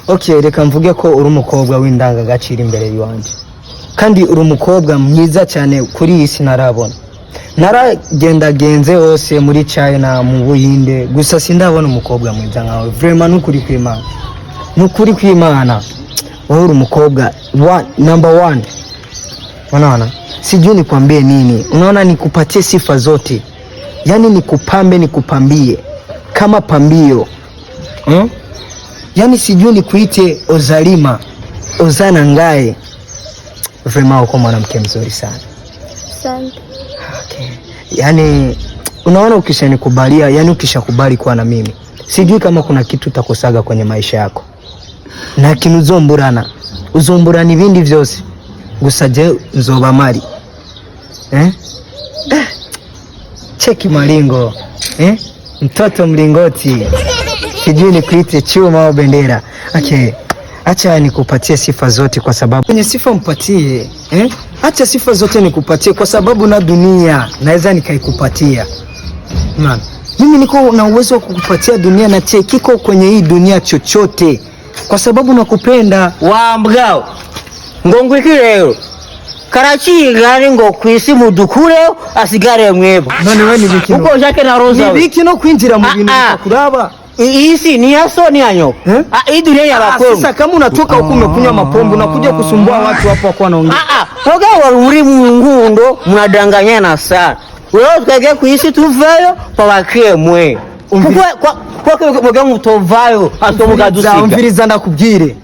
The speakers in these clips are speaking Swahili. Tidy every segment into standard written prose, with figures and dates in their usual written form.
Okay, reka mvuge ko uri umukobwa w'indangagaciro imbere y'wanje. Kandi uri umukobwa mwiza cyane kuri iyi si narabona. Naragendagenze hose muri China, mu Buhinde, gusa sindabona umukobwa mwiza nkawe. Vraiment nukuri kw'Imana. Nukuri kw'Imana. Wewe uri umukobwa number 1. Unaona? Sijui nikwambie nini. Unaona nikupatie sifa zote. Yani nikupambe nikupambie kama pambio. Yani sijui nikuite Ozalima, Ozana Ngae. Vraiment uko mwanamke mzuri sana. Asante. Okay. Yani unaona ukishanikubalia, yani ukishakubali kuwa na mimi, sijui kama kuna kitu utakosaga kwenye maisha yako. Na kinuzomburana. Uzomburana ibindi vyose. Gusa je nzoba mari. Cheki malingo. Mtoto mlingoti. Sijui nikuite chuma au bendera. Okay. Acha nikupatie sifa zote kwa sababu kwenye sifa mpatie. Acha sifa zote nikupatie kwa sababu na dunia naweza nikaikupatia. Maana mimi niko na uwezo wa kukupatia dunia na kiko kwenye hii dunia chochote kwa sababu nakupenda. Wa mbgao. Ngongwikireo. Karachi gari ngo kwisi mudukure asigare mwebo. None wewe ni bikino. Uko jake na roza. Ni bikino kwinjira mu bintu kuraba. Isi ni yaso ni anyo. Hii dunia ya bakuru. Sasa kama unatoka huko umekunywa mapombe unakuja kusumbua watu hapo kwa naongea. Toka waruri mungundo mnadanganyana sana. Wewe tukage kuishi tuvayo pabakie mwe. Kwa muganga mutovayo atomugadusiga. Umviriza ndakubwire.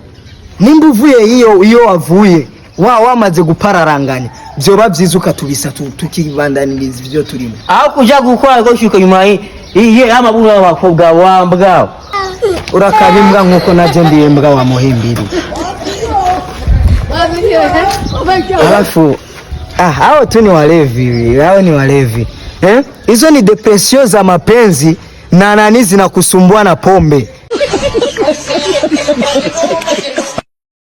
Nimba uvuye iyo wavuye wamaze gupararanganya byoba byizuka tubisa tukibandaniriza ibyo turimo. Aho kuja gukora ko shuka nyuma iye amabura y'abakobwa wambwa. Urakabimbwa nkuko naje ndiye mbwa wa muhimbiri. Alafu hao tu ni walevi, hao ni walevi. Hizo ni depression za mapenzi na nani zinakusumbua na pombe.